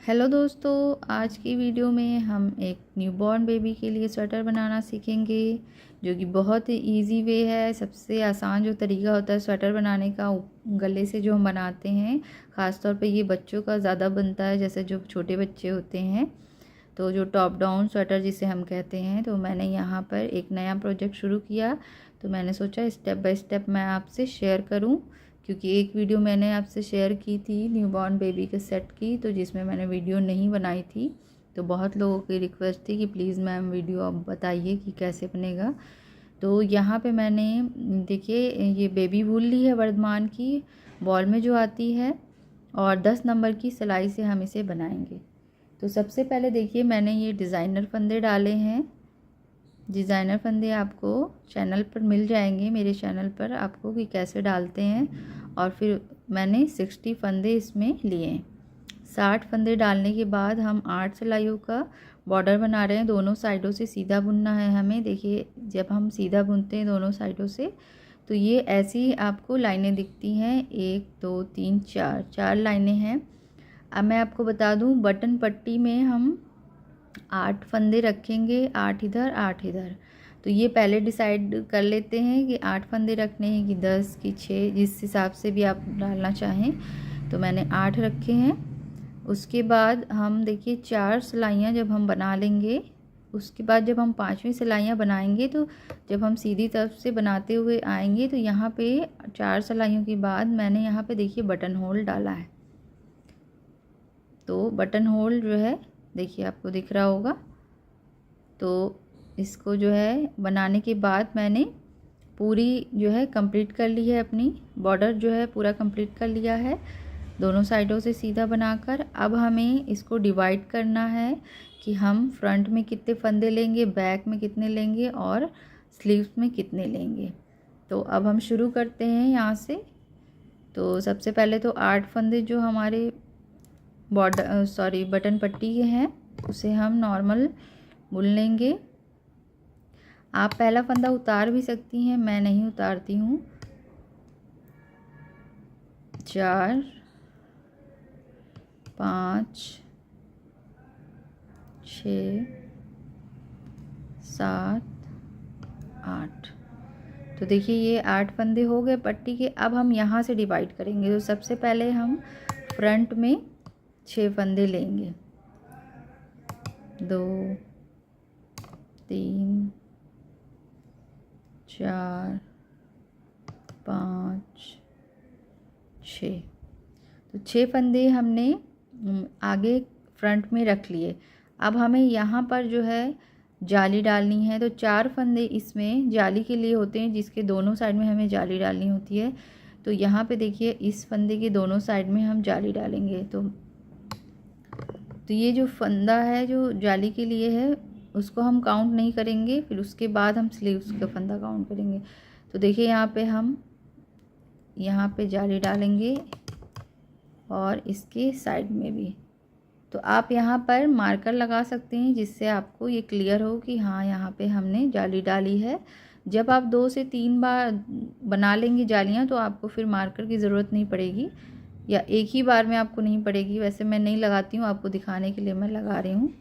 Hello दोस्तों, आज की वीडियो में हम एक न्यूबॉर्न बेबी के लिए स्वेटर बनाना सीखेंगे, जो कि बहुत ही इजी वे है। सबसे आसान जो तरीका होता है स्वेटर बनाने का, गले से जो हम बनाते हैं, ख़ास तौर पे ये बच्चों का ज़्यादा बनता है। जैसे जो छोटे बच्चे होते हैं तो जो टॉप डाउन स्वेटर जिसे हम कहते हैं। तो मैंने यहाँ पर एक नया प्रोजेक्ट शुरू किया, तो मैंने सोचा स्टेप बाय स्टेप मैं आपसे शेयर करूँ, क्योंकि एक वीडियो मैंने आपसे शेयर की थी न्यूबॉर्न बेबी के सेट की, तो जिसमें मैंने वीडियो नहीं बनाई थी। तो बहुत लोगों की रिक्वेस्ट थी कि प्लीज़ मैम वीडियो आप बताइए कि कैसे बनेगा। तो यहाँ पे मैंने देखिए ये बेबी वूल ली है वर्धमान की, बॉल में जो आती है, और 10 नंबर की सिलाई से हम इसे बनाएंगे। तो सबसे पहले देखिए मैंने ये डिज़ाइनर फंदे डाले हैं। डिज़ाइनर फंदे आपको चैनल पर मिल जाएंगे, मेरे चैनल पर आपको कि कैसे डालते हैं। और फिर मैंने 60 फंदे इसमें लिए। 60 फंदे डालने के बाद हम 8 सिलाइयों का बॉर्डर बना रहे हैं। दोनों साइडों से सीधा बुनना है हमें। देखिए जब हम सीधा बुनते हैं दोनों साइडों से, तो ये ऐसी आपको लाइनें दिखती हैं। 1 2 3 4 लाइनें हैं। अब मैं आपको बता दूं, बटन पट्टी में हम 8 फंदे रखेंगे, 8 इधर 8 इधर। तो ये पहले डिसाइड कर लेते हैं कि 8 फंदे रखने हैं कि 10 कि 6, जिस हिसाब से भी आप डालना चाहें। तो मैंने 8 रखे हैं। उसके बाद हम देखिए 4 सिलाइयाँ जब हम बना लेंगे, उसके बाद जब हम 5वीं सिलाइयाँ बनाएंगे, तो जब हम सीधी तरफ से बनाते हुए आएंगे, तो यहाँ पे 4 सिलाइयों के बाद मैंने यहाँ पे देखिए बटन होल डाला है। तो बटन होल जो है देखिए आपको दिख रहा होगा। तो इसको जो है बनाने के बाद मैंने पूरी जो है कंप्लीट कर ली है, अपनी बॉर्डर जो है पूरा कंप्लीट कर लिया है दोनों साइडों से सीधा बनाकर। अब हमें इसको डिवाइड करना है कि हम फ्रंट में कितने फंदे लेंगे, बैक में कितने लेंगे और स्लीव्स में कितने लेंगे। तो अब हम शुरू करते हैं यहाँ से। तो सबसे पहले तो 8 फंदे जो हमारे बॉर्डर बटन पट्टी के हैं, उसे हम नॉर्मल बुन लेंगे। आप पहला फंदा उतार भी सकती हैं, मैं नहीं उतारती हूँ। 4 5 6 7 8। तो देखिए ये 8 फंदे हो गए पट्टी के। अब हम यहाँ से डिवाइड करेंगे। तो सबसे पहले हम फ्रंट में 6 फंदे लेंगे। 2 3 4 5 6। तो 6 फंदे हमने आगे फ्रंट में रख लिए। अब हमें यहाँ पर जो है जाली डालनी है। तो 4 फंदे इसमें जाली के लिए होते हैं, जिसके दोनों साइड में हमें जाली डालनी होती है। तो यहाँ पे देखिए इस फंदे के दोनों साइड में हम जाली डालेंगे। तो ये जो फंदा है जो जाली के लिए है, उसको हम काउंट नहीं करेंगे, फिर उसके बाद हम स्लीव्स का फंदा काउंट करेंगे। तो देखिए यहाँ पे हम यहाँ पे जाली डालेंगे और इसके साइड में भी। तो आप यहाँ पर मार्कर लगा सकते हैं, जिससे आपको ये क्लियर हो कि हाँ यहाँ पे हमने जाली डाली है। जब आप 2 से 3 बार बना लेंगे जालियाँ, तो आपको फिर मार्कर की ज़रूरत नहीं पड़ेगी, या एक ही बार में आपको नहीं पड़ेगी। वैसे मैं नहीं लगाती हूँ, आपको दिखाने के लिए मैं लगा रही हूँ।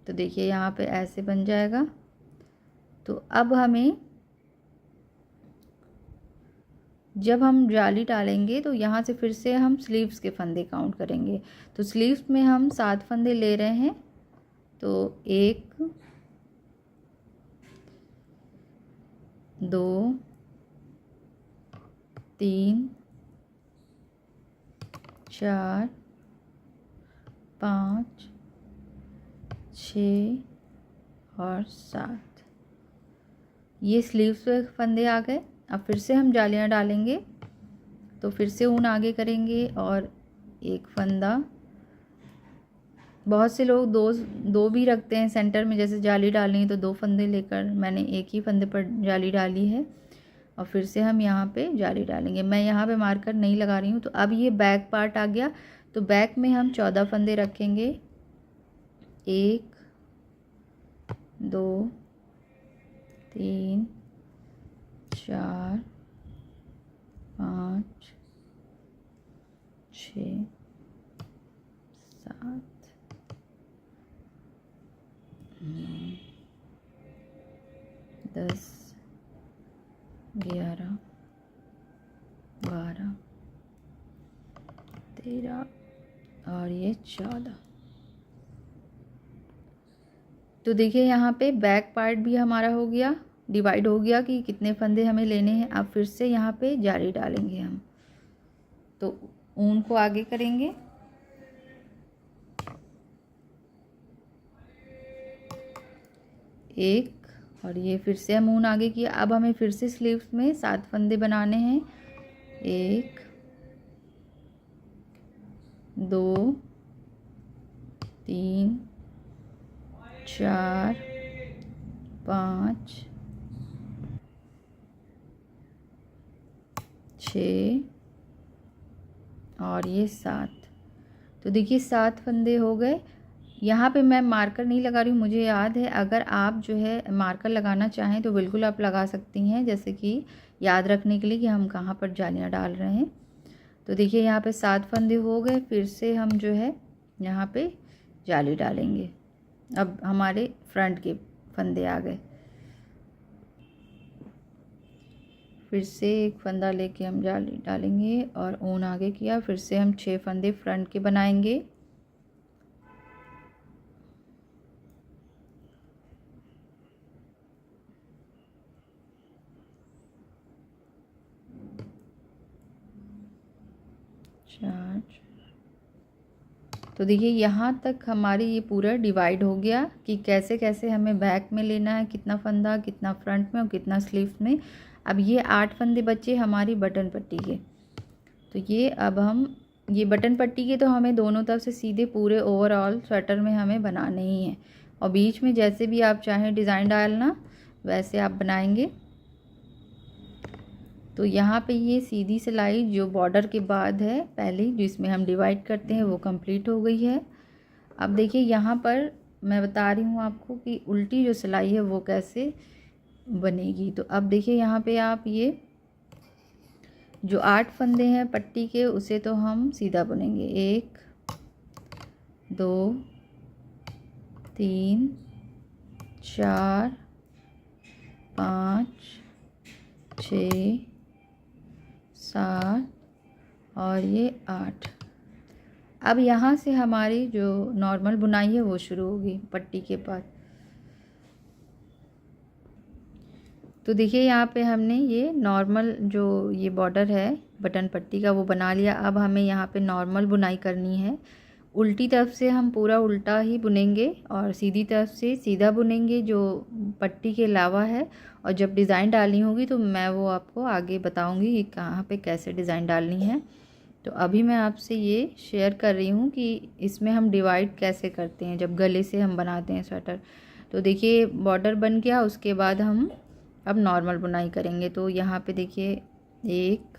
तो देखिए यहाँ पे ऐसे बन जाएगा। तो अब हमें जब हम जाली डालेंगे, तो यहाँ से फिर से हम स्लीव्स के फंदे काउंट करेंगे। तो स्लीव्स में हम 7 फंदे ले रहे हैं। तो 1 2 3 4 5 6 और 7। ये स्लीव्स पे फंदे आ गए। अब फिर से हम जालियाँ डालेंगे। तो फिर से ऊन आगे करेंगे और एक फंदा। बहुत से लोग दो भी रखते हैं सेंटर में, जैसे जाली डालनी है तो 2 फंदे लेकर। मैंने एक ही फंदे पर जाली डाली है और फिर से हम यहाँ पे जाली डालेंगे। मैं यहाँ पे मार्कर नहीं लगा रही हूँ। तो अब ये बैक पार्ट आ गया। तो बैक में हम 14 फंदे रखेंगे। 1 2 3 4 5 6 7 10 11 12 13 और ये 14। तो देखिए यहाँ पे बैक पार्ट भी हमारा हो गया, डिवाइड हो गया कि कितने फंदे हमें लेने हैं। अब फिर से यहाँ पे जाली डालेंगे हम, तो ऊन को आगे करेंगे, एक, और ये फिर से हम ऊन आगे किया। अब हमें फिर से स्लीव्स में 7 फंदे बनाने हैं। 1 2 3 4 5 6 और ये 7। तो देखिए 7 फंदे हो गए। यहाँ पे मैं मार्कर नहीं लगा रही हूँ, मुझे याद है। अगर आप जो है मार्कर लगाना चाहें तो बिल्कुल आप लगा सकती हैं, जैसे कि याद रखने के लिए कि हम कहाँ पर जालियाँ डाल रहे हैं। तो देखिए यहाँ पे 7 फंदे हो गए। फिर से हम जो है यहाँ पे जाली डालेंगे। अब हमारे फ्रंट के फंदे आ गए। फिर से एक फंदा लेके हम जाली डालेंगे और ऊन आगे किया। फिर से हम 6 फंदे फ्रंट के बनाएंगे। तो देखिए यहाँ तक हमारी ये पूरा डिवाइड हो गया कि कैसे कैसे हमें बैक में लेना है, कितना फंदा, कितना फ्रंट में और कितना स्लीव्स में। अब ये 8 फंदे बचे हमारी बटन पट्टी के। तो ये अब हम ये बटन पट्टी के तो हमें दोनों तरफ से सीधे पूरे ओवरऑल स्वेटर में हमें बनाने ही हैं, और बीच में जैसे भी आप चाहें डिज़ाइन डालना वैसे आप बनाएंगे। तो यहाँ पे ये सीधी सिलाई जो बॉर्डर के बाद है पहले जिसमें हम डिवाइड करते हैं वो कंप्लीट हो गई है। अब देखिए यहाँ पर मैं बता रही हूँ आपको कि उल्टी जो सिलाई है वो कैसे बनेगी। तो अब देखिए यहाँ पे आप ये जो 8 फंदे हैं पट्टी के उसे तो हम सीधा बुनेंगे। 1 2 3 4 5 6 7 और ये 8। अब यहाँ से हमारी जो नॉर्मल बुनाई है वो शुरू होगी पट्टी के पास। तो देखिए यहाँ पे हमने ये नॉर्मल जो ये बॉर्डर है बटन पट्टी का वो बना लिया। अब हमें यहाँ पे नॉर्मल बुनाई करनी है। उल्टी तरफ से हम पूरा उल्टा ही बुनेंगे और सीधी तरफ से सीधा बुनेंगे जो पट्टी के अलावा है। और जब डिज़ाइन डालनी होगी तो मैं वो आपको आगे बताऊंगी कि कहाँ पे कैसे डिज़ाइन डालनी है। तो अभी मैं आपसे ये शेयर कर रही हूँ कि इसमें हम डिवाइड कैसे करते हैं जब गले से हम बनाते हैं स्वेटर। तो देखिए बॉर्डर बन गया, उसके बाद हम अब नॉर्मल बुनाई करेंगे। तो यहाँ पे देखिए 1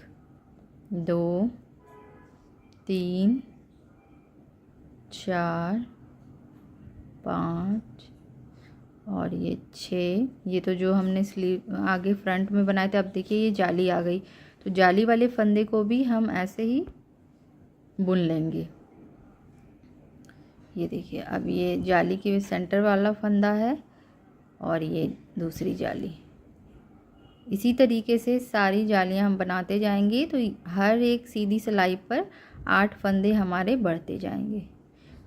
2 3 4 5 और ये 6। ये तो जो हमने स्लीव आगे फ्रंट में बनाए थे। अब देखिए ये जाली आ गई, तो जाली वाले फंदे को भी हम ऐसे ही बुन लेंगे। ये देखिए अब ये जाली के सेंटर वाला फंदा है और ये दूसरी जाली। इसी तरीके से सारी जालियां हम बनाते जाएंगे तो हर एक सीधी सिलाई पर 8 फंदे हमारे बढ़ते जाएंगे।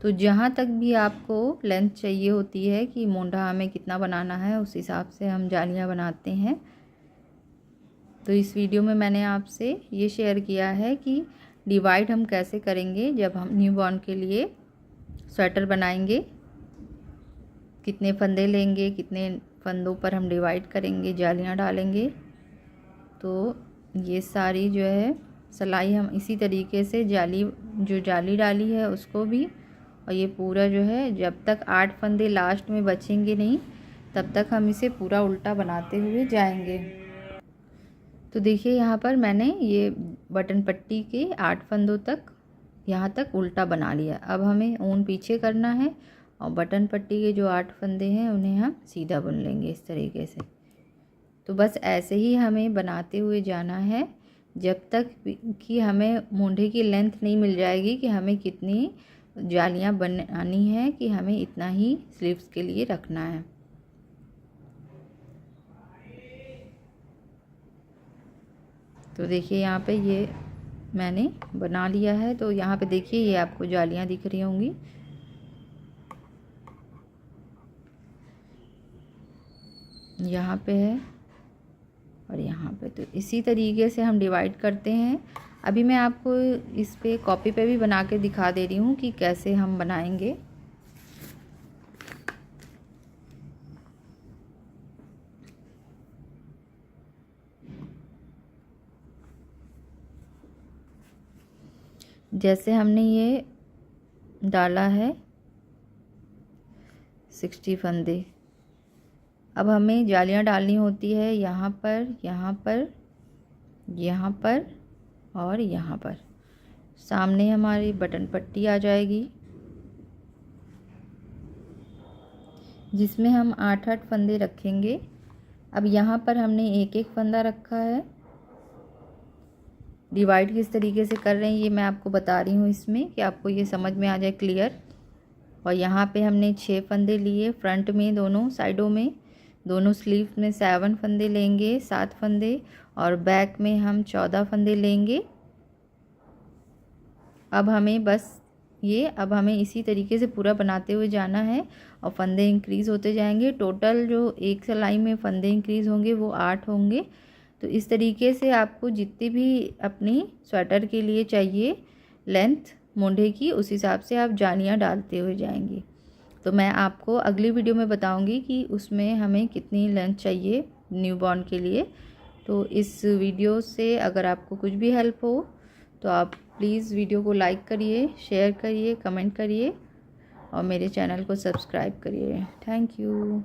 तो जहाँ तक भी आपको लेंथ चाहिए होती है कि मोंढा हमें कितना बनाना है उस हिसाब से हम जालियाँ बनाते हैं। तो इस वीडियो में मैंने आपसे ये शेयर किया है कि डिवाइड हम कैसे करेंगे जब हम न्यूबॉर्न के लिए स्वेटर बनाएंगे। कितने फंदे लेंगे, कितने फंदों पर हम डिवाइड करेंगे, जालियाँ डालेंगे। तो ये सारी जो है सिलाई हम इसी तरीके से जो जाली डाली है उसको भी, और ये पूरा जो है जब तक 8 फंदे लास्ट में बचेंगे नहीं तब तक हम इसे पूरा उल्टा बनाते हुए जाएंगे। तो देखिए यहाँ पर मैंने ये बटन पट्टी के 8 फंदों तक यहाँ तक उल्टा बना लिया। अब हमें ऊन पीछे करना है और बटन पट्टी के जो 8 फंदे हैं उन्हें हम सीधा बुन लेंगे इस तरीके से। तो बस ऐसे ही हमें बनाते हुए जाना है जब तक कि हमें मोंढे की लेंथ नहीं मिल जाएगी कि हमें कितनी जालियां बनानी है कि हमें इतना ही स्लीव्स के लिए रखना है। तो देखिए यहाँ पे ये मैंने बना लिया है। तो यहाँ पे देखिए ये आपको जालियां दिख रही होंगी। यहाँ पे है और यहाँ पे। तो इसी तरीके से हम डिवाइड करते हैं। अभी मैं आपको इस पे कॉपी पे भी बना के दिखा दे रही हूँ कि कैसे हम बनाएंगे। जैसे हमने ये डाला है 60 फंदे, अब हमें जालियां डालनी होती है यहाँ पर, यहाँ पर, यहाँ पर और यहाँ पर। सामने हमारी बटन पट्टी आ जाएगी जिसमें हम 8-8 फंदे रखेंगे। अब यहाँ पर हमने एक एक फंदा रखा है। डिवाइड किस तरीके से कर रहे हैं ये मैं आपको बता रही हूँ इसमें, कि आपको ये समझ में आ जाए क्लियर। और यहाँ पे हमने 6 फंदे लिए फ्रंट में, दोनों साइडों में, दोनों स्लीव में 7 फंदे लेंगे, 7 फंदे, और बैक में हम 14 फंदे लेंगे। अब हमें इसी तरीके से पूरा बनाते हुए जाना है और फंदे इंक्रीज़ होते जाएंगे। टोटल जो एक सिलाई में फंदे इंक्रीज़ होंगे वो 8 होंगे। तो इस तरीके से आपको जितनी भी अपनी स्वेटर के लिए चाहिए लेंथ मोंढे की, उस हिसाब से आप जालियां डालते हुए जाएंगे। तो मैं आपको अगली वीडियो में बताऊंगी कि उसमें हमें कितनी लेंथ चाहिए न्यूबॉर्न के लिए। तो इस वीडियो से अगर आपको कुछ भी हेल्प हो तो आप प्लीज़ वीडियो को लाइक करिए, शेयर करिए, कमेंट करिए और मेरे चैनल को सब्सक्राइब करिए। Thank you.